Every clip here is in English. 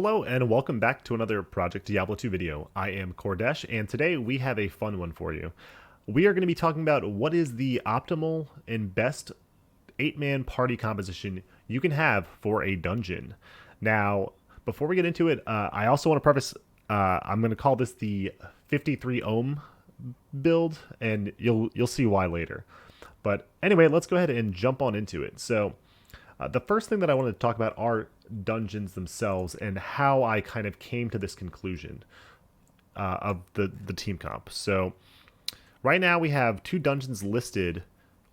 Hello and welcome back to another Project Diablo 2 video. I am Kordesh and today we have a fun one for you. We are going to be talking about what is the optimal and best 8-man party composition you can have for a dungeon. Now, before we get into it, I also want to preface, I'm going to call this the 53 ohm build, and you'll see why later. But anyway, let's go ahead and jump on into it. So the first thing that I wanted to talk about are dungeons themselves and how I kind of came to this conclusion of the team comp. So right now we have 2 dungeons listed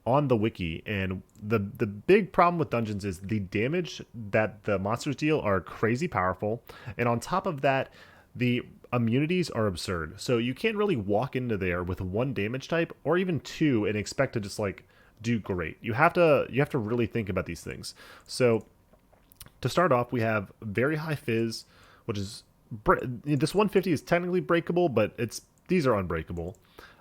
on the wiki, and the big problem with dungeons is the damage that the monsters deal are crazy powerful, and on top of that, the immunities are absurd. So you can't really walk into there with 1 damage type or even 2 and expect to just like do great. You have to really think about these things. So to start off, we have very high fizz, which is this 150 is technically breakable, but these are unbreakable.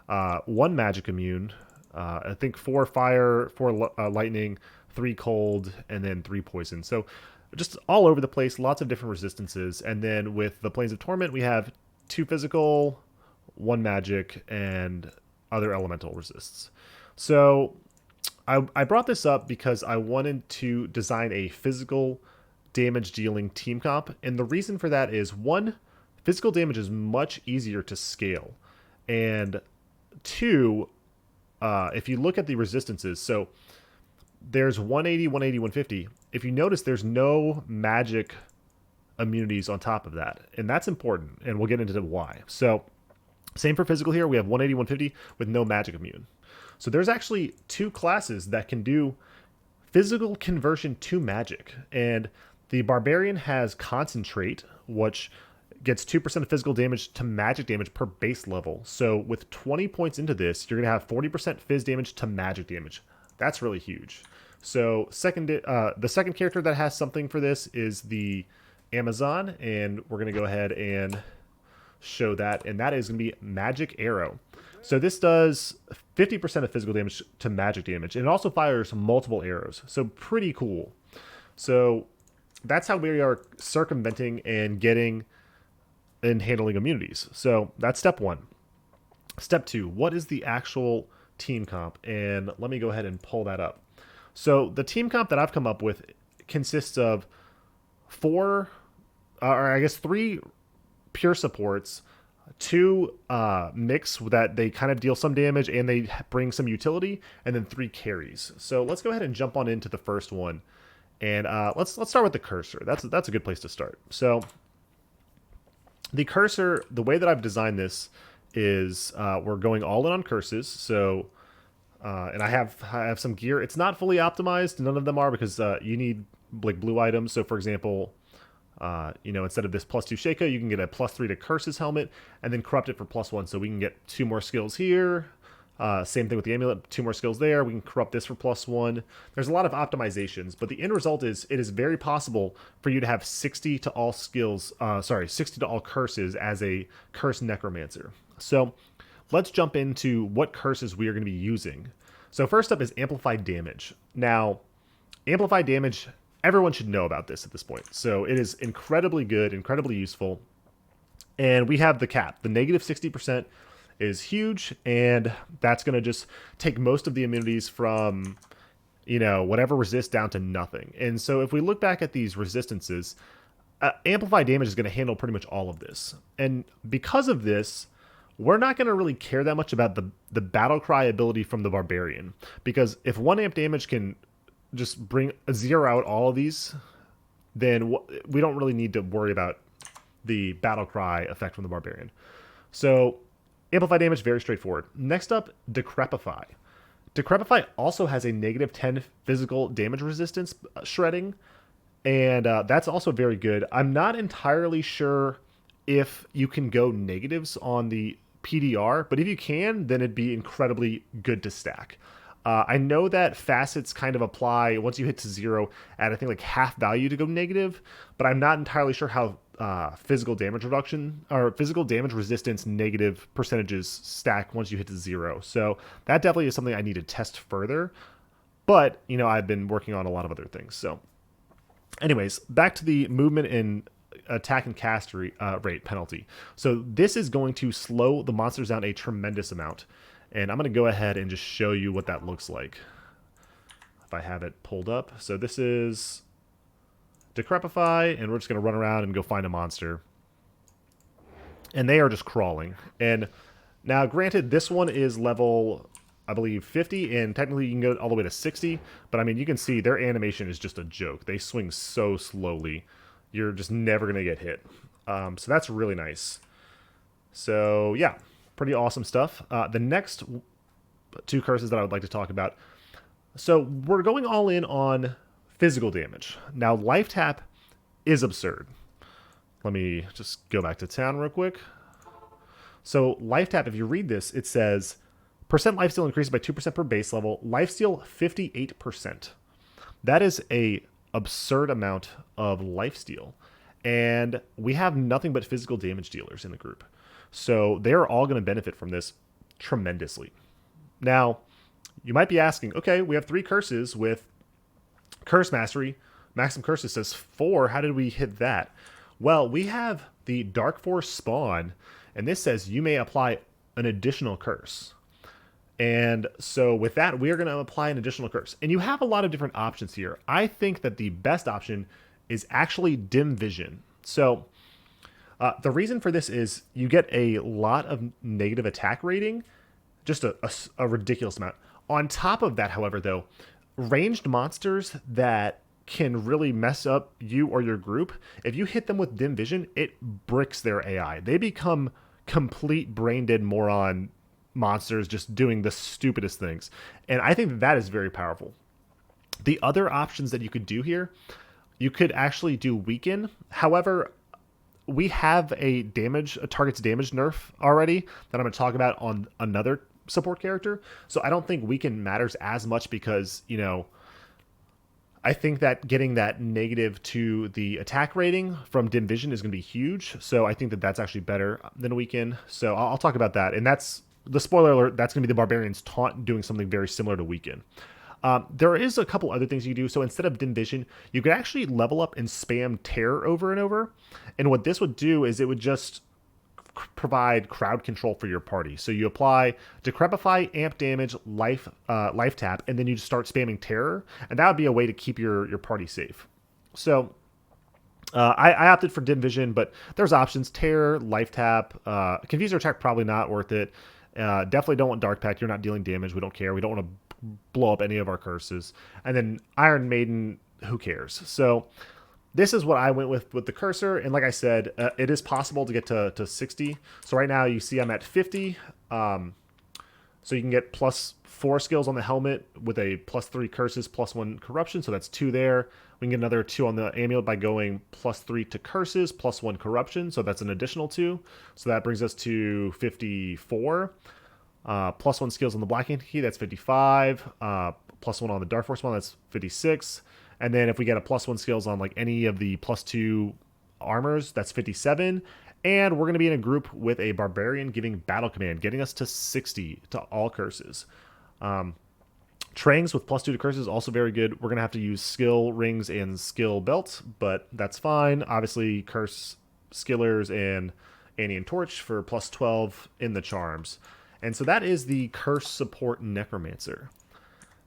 1 magic immune, I think 4 fire, 4 lightning, 3 cold, and then 3 poison. So just all over the place, lots of different resistances. And then with the Plains of Torment, we have 2 physical, 1 magic, and other elemental resists. So I brought this up because I wanted to design a physical damage dealing team comp, and the reason for that is 1, physical damage is much easier to scale, and 2, if you look at the resistances, so there's 180, 180, 150. If you notice, there's no magic immunities on top of that, and that's important, and we'll get into why. So same for physical here, we have 180, 150 with no magic immune. So there's actually 2 classes that can do physical conversion to magic, and the Barbarian has Concentrate, which gets 2% of physical damage to magic damage per base level. So with 20 points into this, you're going to have 40% fizz damage to magic damage. That's really huge. So the second character that has something for this is the Amazon, and we're going to go ahead and show that, and that is going to be Magic Arrow. So this does 50% of physical damage to magic damage, and it also fires multiple arrows. So pretty cool. So that's how we are circumventing and getting and handling immunities. So that's step 1. Step 2, what is the actual team comp? And let me go ahead and pull that up. So the team comp that I've come up with consists of 4, or I guess 3 pure supports, 2 mix that they kind of deal some damage and they bring some utility, and then 3 carries. So let's go ahead and jump on into the first one, and let's start with the cursor. That's a good place to start. So the cursor, the way that I've designed this is we're going all in on curses. So and I have some gear. It's not fully optimized. None of them are, because you need like blue items. So for example, instead of this +2 Shaka, you can get a +3 to Curses helmet, and then corrupt it for +1. So we can get 2 more skills here. Same thing with the amulet, 2 more skills there. We can corrupt this for +1. There's a lot of optimizations, but the end result is it is very possible for you to have 60 to all skills, 60 to all curses as a curse necromancer. So let's jump into what curses we are going to be using. So first up is amplified damage. Now, amplified damage, everyone should know about this at this point. So it is incredibly good, incredibly useful. And we have the cap. The negative 60% is huge, and that's going to just take most of the immunities from, whatever resist down to nothing. And so if we look back at these resistances, amplified damage is going to handle pretty much all of this. And because of this, we're not going to really care that much about the battle cry ability from the Barbarian, because if 1 amp damage can just zero out all of these, then we don't really need to worry about the battle cry effect from the Barbarian. So amplified damage, very straightforward. Next up, Decrepify. Decrepify also has a negative 10 physical damage resistance shredding, and that's also very good. I'm not entirely sure if you can go negatives on the PDR, but if you can, then it'd be incredibly good to stack. I know that facets kind of apply once you hit to 0 at I think like half value to go negative, but I'm not entirely sure how physical damage reduction or physical damage resistance negative percentages stack once you hit to 0. So that definitely is something I need to test further. But, I've been working on a lot of other things. So anyways, back to the movement and attack and cast rate penalty. So this is going to slow the monsters down a tremendous amount. And I'm going to go ahead and just show you what that looks like. If I have it pulled up. So this is Decrepify, and we're just going to run around and go find a monster. And they are just crawling. And now, granted, this one is level, I believe, 50, and technically you can go all the way to 60. But, I mean, you can see their animation is just a joke. They swing so slowly. You're just never going to get hit. So that's really nice. So, yeah, pretty awesome stuff. The next two curses that I would like to talk about. So, we're going all in on physical damage. Now, life tap is absurd. Let me just go back to town real quick. So life tap, if you read this, it says percent lifesteal increases by 2% per base level. Lifesteal 58%. That is a absurd amount of lifesteal. And we have nothing but physical damage dealers in the group. So they're all going to benefit from this tremendously. Now, you might be asking, okay, we have 3 curses with Curse Mastery. Maximum Curses says 4. How did we hit that? Well, we have the Dark Force spawn, and this says you may apply an additional curse. And so with that, we are going to apply an additional curse. And you have a lot of different options here. I think that the best option is actually dim vision. So the reason for this is you get a lot of negative attack rating, just a ridiculous amount. On top of that, however, though, ranged monsters that can really mess up you or your group, if you hit them with dim vision, it bricks their AI. They become complete brain dead moron monsters just doing the stupidest things. And I think that is very powerful. The other options that you could do here, you could actually do weaken. However, we have a target's damage nerf already that I'm going to talk about on another support character. So I don't think weaken matters as much because, you know, I think that getting that negative to the attack rating from dim vision is going to be huge. So I think that that's actually better than weaken. So I'll talk about that. And that's the spoiler alert. That's going to be the Barbarian's taunt doing something very similar to weaken. There is a couple other things you do. So instead of dim vision, you could actually level up and spam terror over and over. And what this would do is it would just provide crowd control for your party. So you apply Decrepify, amp damage, life tap, and then you just start spamming terror, and that would be a way to keep your party safe. So I opted for dim vision, but there's options: terror, life tap, confuser attack, probably not worth it. Definitely don't want dark pact. You're not dealing damage. We don't care. We don't want to blow up any of our curses. And then Iron Maiden, who cares? So this is what I went with the cursor, and like I said, it is possible to get to 60. So right now you see I'm at 50. So you can get +4 skills on the helmet with a +3 curses, +1 corruption. So that's 2 there. We can get another 2 on the amulet by going +3 to curses, +1 corruption. So that's an additional 2. So that brings us to 54. +1 skills on the Black Hand Key, that's 55. +1 on the Dark Force one, that's 56. And then if we get a +1 skills on like any of the +2 armors, that's 57. And we're going to be in a group with a Barbarian giving Battle Command, getting us to 60 to all curses. Trangs with +2 to curses, also very good. We're going to have to use skill rings and skill belts, but that's fine. Obviously, curse skillers and Annie and Torch for +12 in the charms. And so that is the curse support Necromancer.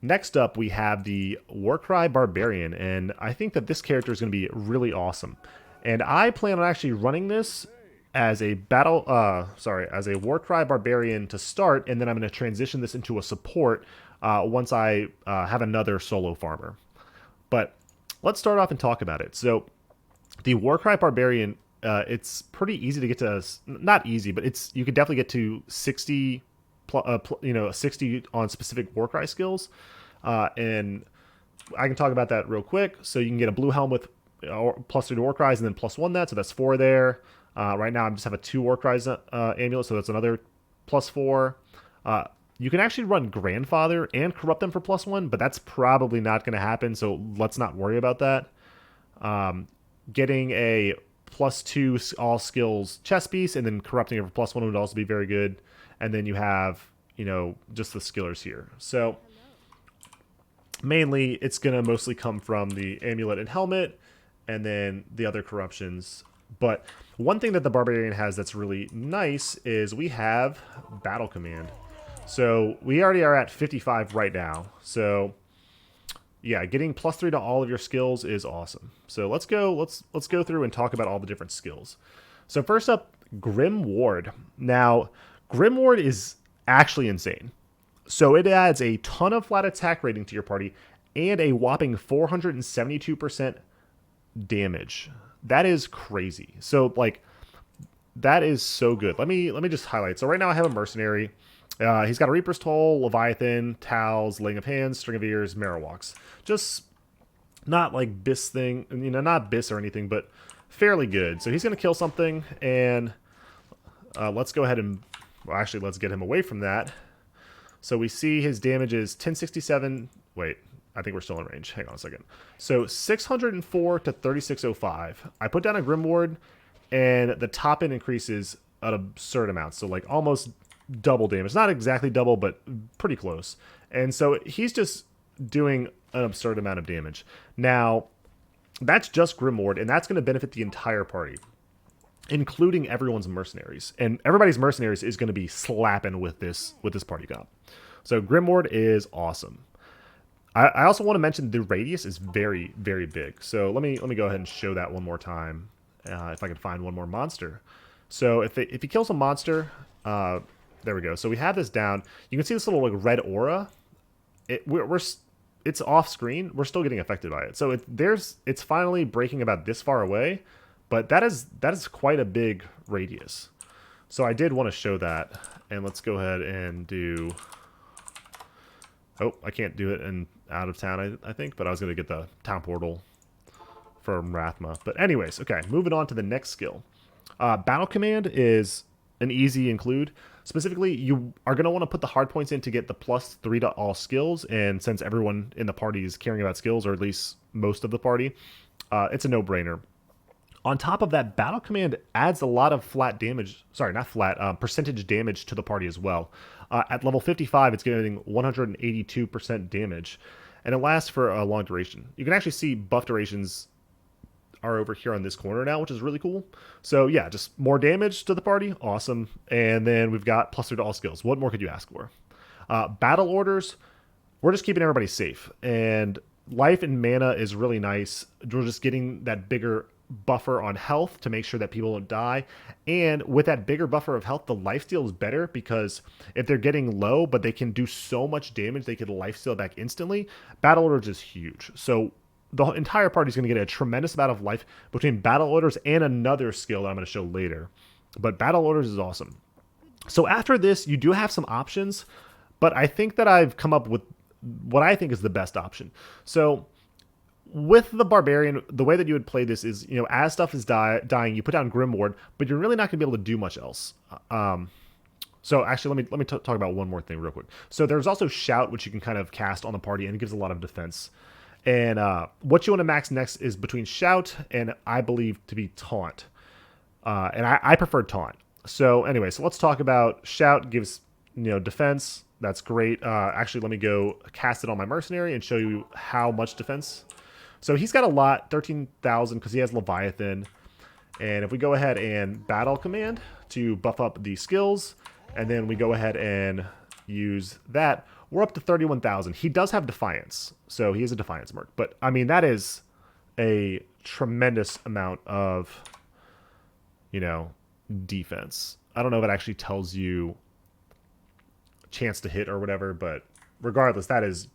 Next up, we have the Warcry Barbarian, and I think that this character is going to be really awesome. And I plan on actually running this as a as a Warcry Barbarian to start, and then I'm going to transition this into a support once I have another solo farmer. But let's start off and talk about it. So the Warcry Barbarian, it's pretty easy to get to, not easy, but you could definitely get to 60 60 on specific Warcry skills. And I can talk about that real quick. So you can get a blue helm with +3 to Warcries and then +1 that. So that's 4 there. Right now I just have a 2 Warcries amulet, so that's another +4. You can actually run Grandfather and corrupt them for +1, but that's probably not going to happen. So let's not worry about that. Getting a +2 all skills chest piece and then corrupting it for +1 would also be very good. And then you have, just the skillers here. So mainly it's going to mostly come from the amulet and helmet, and then the other corruptions But one thing that the Barbarian has that's really nice is we have Battle Command. So we already are at 55 right now. So yeah, getting +3 to all of your skills is awesome. So let's go through and talk about all the different skills. So first up, Grim Ward. Now, Grim Ward is actually insane. So it adds a ton of flat attack rating to your party and a whopping 472% damage. That is crazy. So like that is so good. Let me just highlight. So right now I have a mercenary. He's got a Reaper's Toll, Leviathan, Towels, Laying of Hands, String of Ears, Marrowwalks. Just not like Biss thing, not Biss or anything, but fairly good. So he's going to kill something, and let's go ahead and, well, actually, let's get him away from that. So we see his damage is 1067. Wait, I think we're still in range. Hang on a second. So 604 to 3605. I put down a Grim Ward, and the top end increases an absurd amount. So like almost double damage. Not exactly double, but pretty close. And so he's just doing an absurd amount of damage. Now, that's just Grim Ward, and that's going to benefit the entire party, including everyone's mercenaries. And everybody's mercenaries is going to be slapping with this party comp. So Grim Ward is awesome. I also want to mention the radius is very, very big. So let me go ahead and show that one more time, if I can find one more monster. So if he kills a monster, there we go. So we have this down. You can see this little like red aura. It's off screen. We're still getting affected by it. So it's finally breaking about this far away, but that is quite a big radius. So I did want to show that, and let's go ahead and do. Oh, I can't do it in out of town, I think, but I was going to get the town portal from Rathma. But anyways, okay, moving on to the next skill. Battle Command is an easy include. Specifically, you are going to want to put the hard points in to get the +3 to all skills, and since everyone in the party is caring about skills, or at least most of the party, it's a no-brainer. On top of that, Battle Command adds a lot of percentage damage to the party as well. At level 55, it's getting 182% damage, and it lasts for a long duration. You can actually see buff durations are over here on this corner now, which is really cool. So yeah, just more damage to the party, awesome. And then we've got +3 to all skills. What more could you ask for? Battle orders, we're just keeping everybody safe, and life and mana is really nice. We're just getting that bigger buffer on health to make sure that people don't die, and with that bigger buffer of health, the lifesteal is better, because if they're getting low but they can do so much damage, they can lifesteal back instantly. Battle orders is huge. So the entire party is going to get a tremendous amount of life between battle orders and another skill that I'm going to show later. But battle orders is awesome. So after this, you do have some options, but I think that I've come up with what I think is the best option. So with the Barbarian, the way that you would play this is, as stuff is dying, you put down Grim Ward, but you're really not going to be able to do much else. So actually, let me talk about one more thing real quick. So there's also Shout, which you can kind of cast on the party, and it gives a lot of defense. And what you want to max next is between Shout and, I believe, to be Taunt. And I prefer Taunt. So anyway, so let's talk about Shout. Gives defense. That's great. Actually, let me go cast it on my mercenary and show you how much defense. So he's got a lot, 13,000, because he has Leviathan. And if we go ahead and Battle Command to buff up the skills, and then we go ahead and use that, we're up to 31,000. He does have Defiance, so he is a Defiance merc. But, I mean, that is a tremendous amount of, defense. I don't know if it actually tells you chance to hit or whatever, but regardless, that is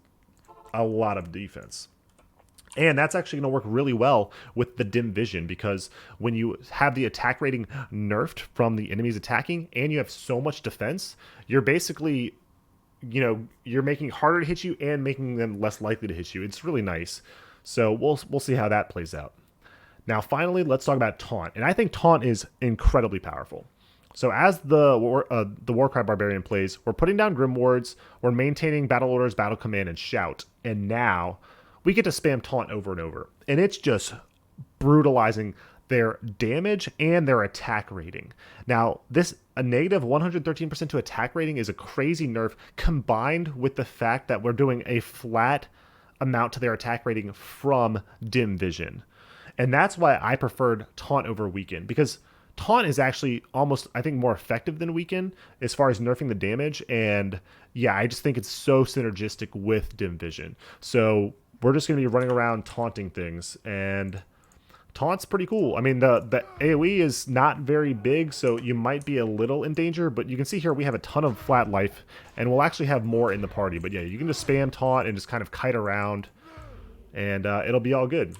a lot of defense. And that's actually going to work really well with the dim vision, because when you have the attack rating nerfed from the enemies attacking and you have so much defense, you're basically, you're making it harder to hit you and making them less likely to hit you. It's really nice. So we'll see how that plays out. Now, finally, let's talk about Taunt. And I think Taunt is incredibly powerful. So as the Warcry Barbarian plays, we're putting down Grim Wards, we're maintaining Battle Orders, Battle Command, and Shout. And now we get to spam Taunt over and over. And it's just brutalizing their damage and their attack rating. Now, a negative 113% to attack rating is a crazy nerf, combined with the fact that we're doing a flat amount to their attack rating from dim vision. And that's why I preferred Taunt over Weaken, because Taunt is actually almost, I think, more effective than Weaken as far as nerfing the damage. And yeah, I just think it's so synergistic with Dim Vision. So we're just going to be running around taunting things, and Taunt's pretty cool. I mean, the AoE is not very big, so you might be a little in danger, but you can see here we have a ton of flat life, and we'll actually have more in the party. But yeah, you can just spam Taunt and just kind of kite around, and it'll be all good.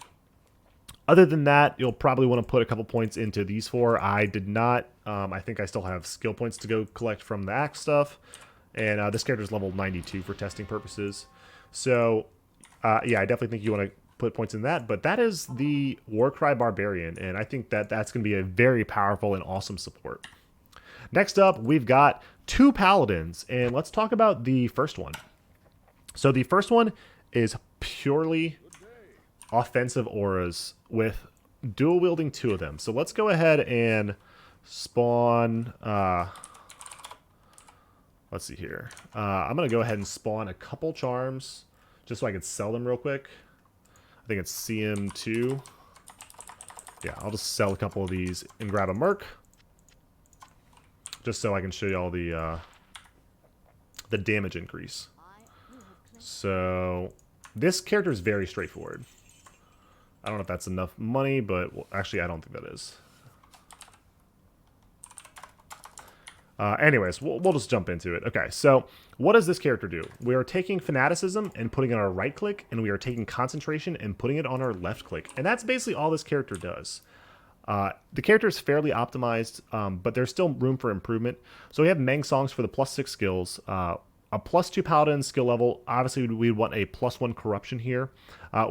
Other than that, you'll probably want to put a couple points into these four. I did not. I think I still have skill points to go collect from the axe stuff. And this character's level 92 for testing purposes. So, yeah, I definitely think you want to put points in that. But that is the Warcry Barbarian. And I think that that's going to be a very powerful and awesome support. Next up, we've got two Paladins. And let's talk about the first one. So the first one is purely offensive auras with dual wielding two of them. So let's go ahead and spawn, let's see here. I'm going to go ahead and spawn a couple charms just so I can sell them real quick. I think it's CM2. Yeah, I'll just sell a couple of these and grab a Merc just so I can show you all the damage increase. So this character is very straightforward. I don't know if that's enough money, but well, actually, I don't think that is. Anyways, we'll just jump into it. Okay, so what does this character do? We are taking Fanaticism and putting it on our right click, and we are taking Concentration and putting it on our left click. And that's basically all this character does. The character is fairly optimized, but there's still room for improvement. So we have Meng Songs for the +6 skills. A +2 Paladin skill level. Obviously, we want a +1 Corruption here.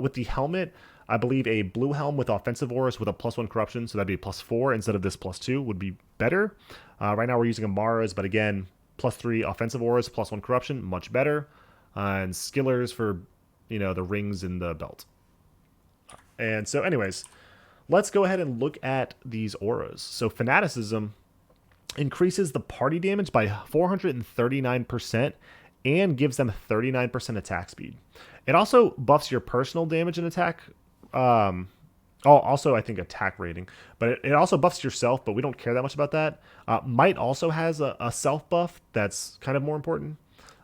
With the helmet, I believe a blue helm with offensive auras with a +1 corruption, so that'd be a +4 instead of this +2 would be better. Right now we're using Amara's, but again, +3 offensive auras, +1 corruption, much better. And skillers for, you know, the rings in the belt. And so anyways, let's go ahead and look at these auras. So Fanaticism increases the party damage by 439% and gives them 39% attack speed. It also buffs your personal damage and attack. Also, I think attack rating, but it also buffs yourself, but we don't care that much about that. Might also has a self buff that's kind of more important.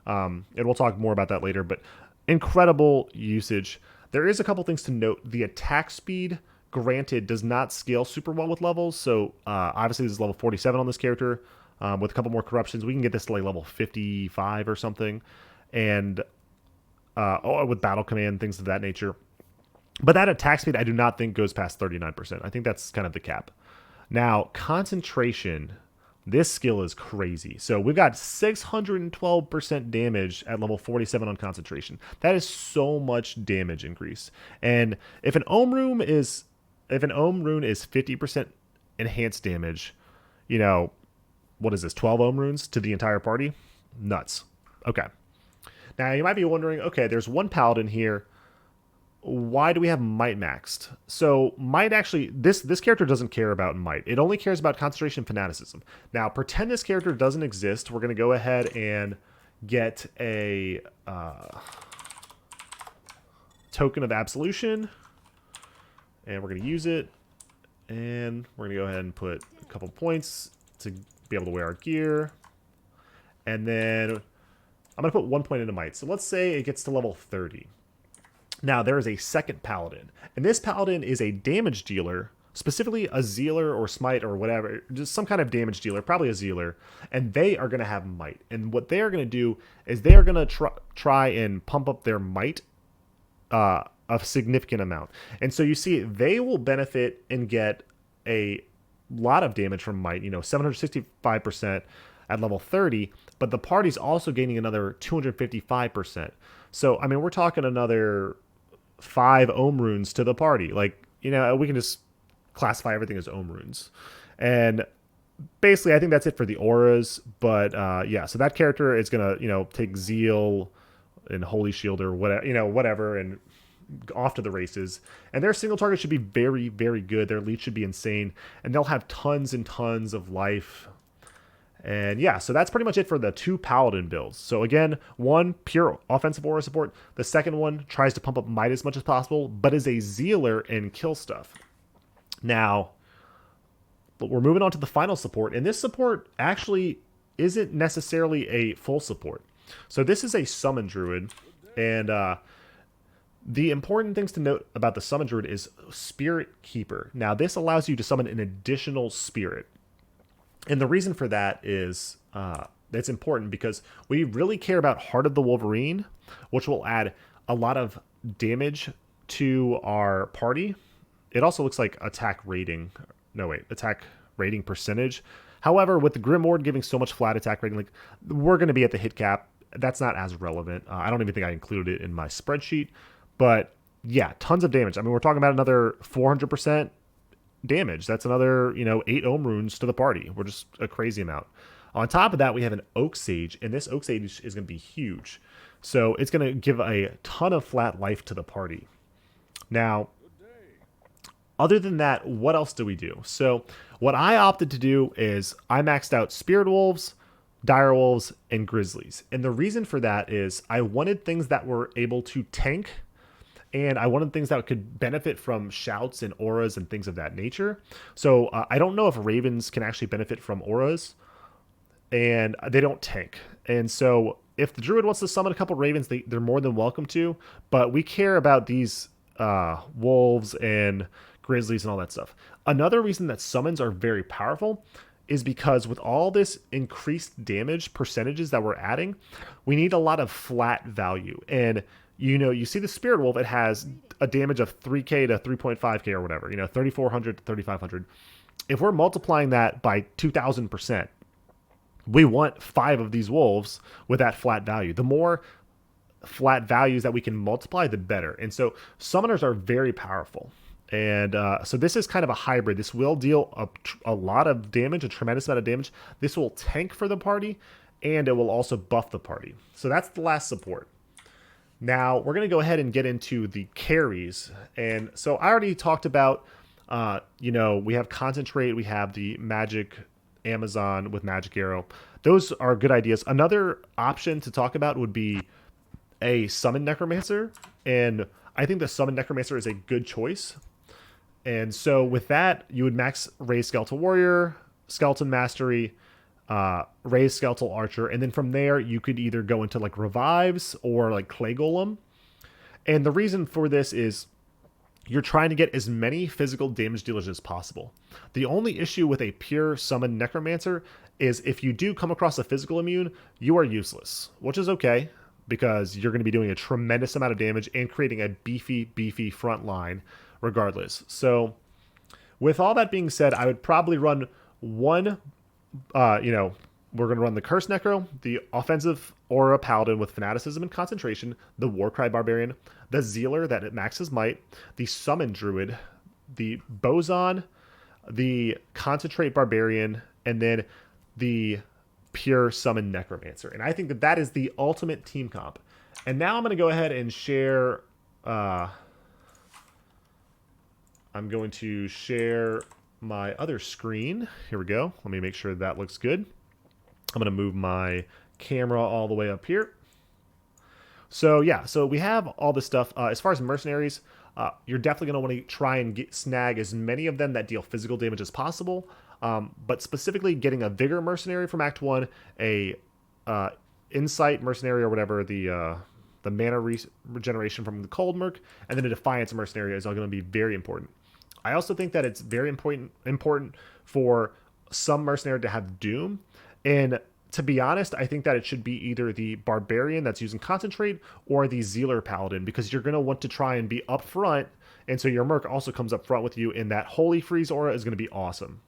And we'll talk more about that later, but incredible usage. There is a couple things to note. The attack speed, granted, does not scale super well with levels. So obviously this is level 47 on this character. With a couple more corruptions, we can get this to like level 55 or something. And with battle command, things of that nature. But that attack speed, I do not think goes past 39%. I think that's kind of the cap. Now, Concentration, this skill is crazy. So we've got 612% damage at level 47 on Concentration. That is so much damage increase. And if an Ohm Rune is 50% enhanced damage, you know, what is this, 12 Ohm Runes to the entire party? Nuts. Okay. Now, you might be wondering, okay, there's one Paladin here. Why do we have Might maxed? So Might actually, this character doesn't care about Might. It only cares about Concentration, Fanaticism. Now, pretend this character doesn't exist. We're going to go ahead and get a Token of Absolution. And we're going to use it. And we're going to go ahead and put a couple points to be able to wear our gear. And then I'm going to put 1 point into Might. So let's say it gets to level 30. Now, there is a second Paladin, and this Paladin is a damage dealer, specifically a zealer or smite or whatever, just some kind of damage dealer, probably a zealer, and they are going to have might. And what they are going to do is they are going to try and pump up their might a significant amount. And so you see they will benefit and get a lot of damage from might, you know, 765% at level 30, but the party's also gaining another 255%. So, I mean, we're talking another 5 Ohm Runes to the party. Like, you know, we can just classify everything as Ohm Runes. And basically, I think that's it for the auras. But, yeah, so that character is going to, you know, take Zeal and Holy Shield or whatever, you know, whatever, and off to the races. And their single target should be very, very good. Their lead should be insane. And they'll have tons and tons of life. And yeah, so that's pretty much it for the two Paladin builds. So again, one, pure offensive aura support. The second one tries to pump up might as much as possible, but is a zealer and kill stuff. Now, we're moving on to the final support, and this support actually isn't necessarily a full support. So this is a summon druid, and the important things to note about the summon druid is Spirit Keeper. Now, this allows you to summon an additional spirit. And the reason for that is it's important because we really care about Heart of the Wolverine, which will add a lot of damage to our party. It also looks like attack rating. No, wait, attack rating percentage. However, with the Grimoire giving so much flat attack rating, like we're going to be at the hit cap. That's not as relevant. I don't even think I included it in my spreadsheet. But yeah, tons of damage. I mean, we're talking about another 400% damage. That's another, 8 ohm runes to the party. We're just a crazy amount. On top of that, we have an Oak Sage, and this Oak Sage is going to be huge. So it's going to give a ton of flat life to the party. Now, other than that, what else do we do? So what I opted to do is I maxed out Spirit Wolves, Dire Wolves, and Grizzlies. And the reason for that is I wanted things that were able to tank, and I wanted things that could benefit from shouts and auras and things of that nature. So I don't know if Ravens can actually benefit from auras, and they don't tank. And so if the Druid wants to summon a couple Ravens, they're more than welcome to, but we care about these Wolves and Grizzlies and all that stuff. Another reason that summons are very powerful is because with all this increased damage percentages that we're adding, we need a lot of flat value. And you see the Spirit Wolf, it has a damage of 3k to 3.5k or whatever, 3,400 to 3,500. If we're multiplying that by 2,000%, we want 5 of these wolves with that flat value. The more flat values that we can multiply, the better. And so summoners are very powerful. And so this is kind of a hybrid. This will deal a lot of damage, a tremendous amount of damage. This will tank for the party, and it will also buff the party. So that's the last support. Now, we're going to go ahead and get into the carries. And so I already talked about, we have Concentrate, we have the Magic Amazon with Magic Arrow. Those are good ideas. Another option to talk about would be a Summon Necromancer. And I think the Summon Necromancer is a good choice. And so with that, you would max Raise Skeletal Warrior, Skeleton Mastery, Raise Skeletal Archer, and then from there you could either go into like Revives or like Clay Golem. And the reason for this is you're trying to get as many physical damage dealers as possible. The only issue with a pure Summon Necromancer is if you do come across a physical immune, you are useless, which is okay because you're going to be doing a tremendous amount of damage and creating a beefy front line regardless. So with all that being said, I would probably run one, we're going to run the Curse Necro, the offensive Aura Paladin with Fanaticism and Concentration, the Warcry Barbarian, the Zealer that it maxes Might, the Summon Druid, the Boson, the Concentrate Barbarian, and then the pure Summon Necromancer. And I think that that is the ultimate team comp. And now I'm going to go ahead and share... I'm going to share my other screen. Here we go. Let me make sure that looks good. I'm going to move my camera all the way up here. So yeah, so we have all this stuff. As far as mercenaries, you're definitely going to want to try and snag as many of them that deal physical damage as possible. But specifically getting a Vigor Mercenary from Act 1, a Insight Mercenary or whatever, the mana regeneration from the Cold Merc, and then a Defiance Mercenary is all going to be very important. I also think that it's very important for some mercenary to have Doom. And to be honest, I think that it should be either the Barbarian that's using Concentrate or the Zealer Paladin, because you're going to want to try and be up front. And so your Merc also comes up front with you, and that Holy Freeze aura is going to be awesome.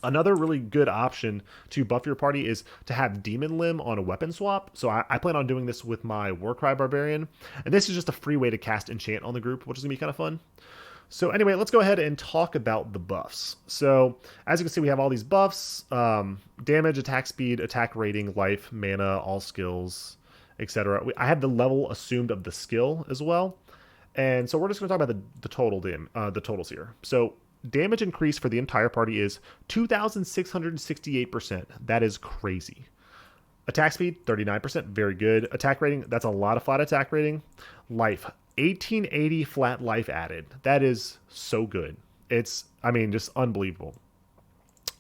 Another really good option to buff your party is to have Demon Limb on a weapon swap. So I plan on doing this with my Warcry Barbarian. And this is just a free way to cast Enchant on the group, which is going to be kind of fun. So anyway, let's go ahead and talk about the buffs. So as you can see, we have all these buffs, damage, attack speed, attack rating, life, mana, all skills, etc. I have the level assumed of the skill as well. And so we're just going to talk about the totals here. So damage increase for the entire party is 2,668%. That is crazy. Attack speed, 39%. Very good. Attack rating, that's a lot of flat attack rating. Life, 1880 flat life added. That is so good. It's, I mean, just unbelievable.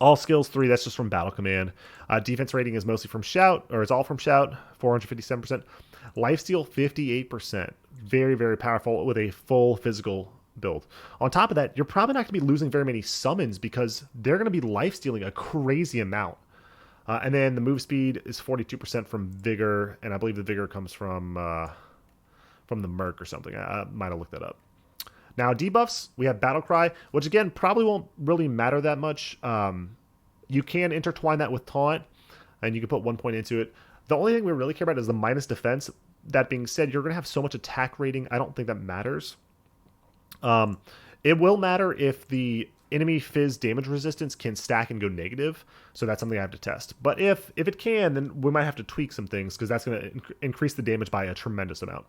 All skills 3, that's just from battle command. Defense rating is mostly from shout, or it's all from shout, 457%. Lifesteal 58%. Very, very powerful with a full physical build. On top of that, you're probably not going to be losing very many summons because they're going to be lifestealing a crazy amount. And then the move speed is 42% from vigor, and I believe the vigor comes from the Merc or something. I might have looked that up. Now, debuffs, we have Battle Cry, which again probably won't really matter that much. You can intertwine that with Taunt, and you can put 1 point into it. The only thing we really care about is the minus defense. That being said, you're going to have so much attack rating, I don't think that matters. It will matter if the enemy fizz damage resistance can stack and go negative, so that's something I have to test. But if it can, then we might have to tweak some things, because that's going to increase the damage by a tremendous amount.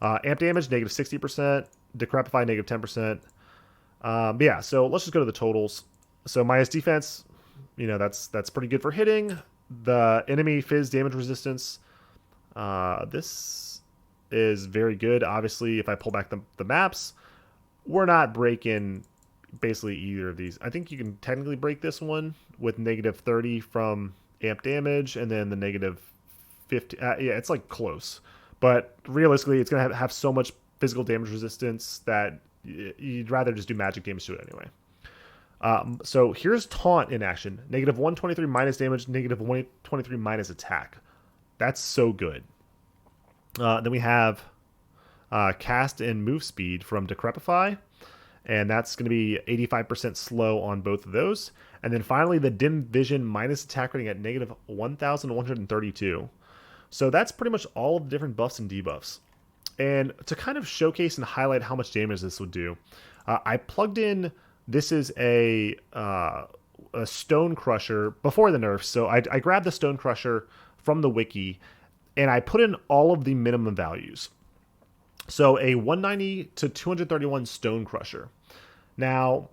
Amp damage, negative 60%. Decrepify, negative 10%. But yeah, so let's just go to the totals. So minus defense, you know, that's pretty good for hitting. The enemy fizz damage resistance, this is very good. Obviously, if I pull back the maps, we're not breaking basically either of these. I think you can technically break this one with negative 30 from amp damage, and then the negative 50. Yeah, it's like close. But realistically, it's going to have so much physical damage resistance that you'd rather just do magic damage to it anyway. So here's Taunt in action. Negative 123 minus damage, negative 123 minus attack. That's so good. Then we have cast and move speed from Decrepify, and that's going to be 85% slow on both of those. And then finally, the dim vision minus attack rating at negative 1,132. So that's pretty much all of the different buffs and debuffs. And to kind of showcase and highlight how much damage this would do, I plugged in, this is a Stone Crusher before the nerfs. So I grabbed the Stone Crusher from the wiki, and I put in all of the minimum values. So a 190 to 231 Stone Crusher. Now,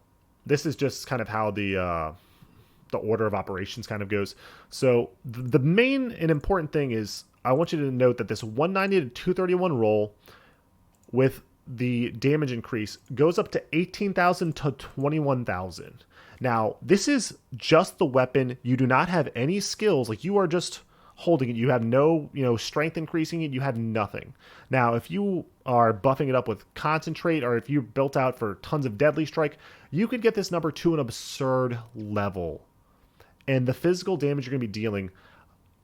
this is just kind of how the order of operations kind of goes. So the main and important thing is, I want you to note that this 190 to 231 roll with the damage increase goes up to 18,000 to 21,000. Now, this is just the weapon. You do not have any skills. Like, you are just holding it. You have no, strength increasing it. You have nothing. Now, if you are buffing it up with concentrate, or if you built out for tons of deadly strike, you could get this number to an absurd level. And the physical damage you're going to be dealing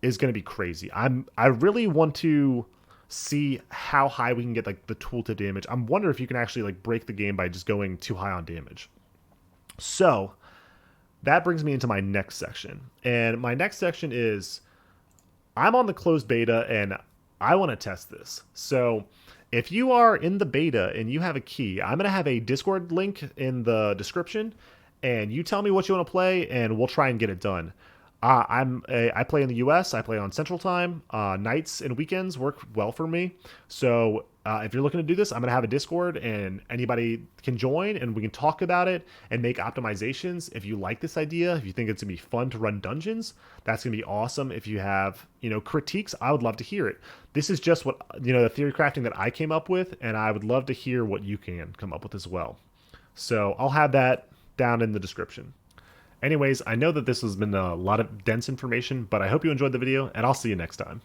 is going to be crazy. I really want to see how high we can get, like, the tooltip damage. I'm wondering if you can actually, like, break the game by just going too high on damage. So that brings me into my next section. And my next section is, I'm on the closed beta and I want to test this. So if you are in the beta and you have a key, I'm going to have a Discord link in the description, and you tell me what you want to play and we'll try and get it done. I play in the US. I play on Central Time. Nights and weekends work well for me. So if you're looking to do this, I'm going to have a Discord, and anybody can join, and we can talk about it and make optimizations. If you like this idea, if you think it's going to be fun to run dungeons, that's going to be awesome. If you have, critiques, I would love to hear it. This is just what, the theory crafting that I came up with, and I would love to hear what you can come up with as well. So I'll have that down in the description. Anyways, I know that this has been a lot of dense information, but I hope you enjoyed the video, and I'll see you next time.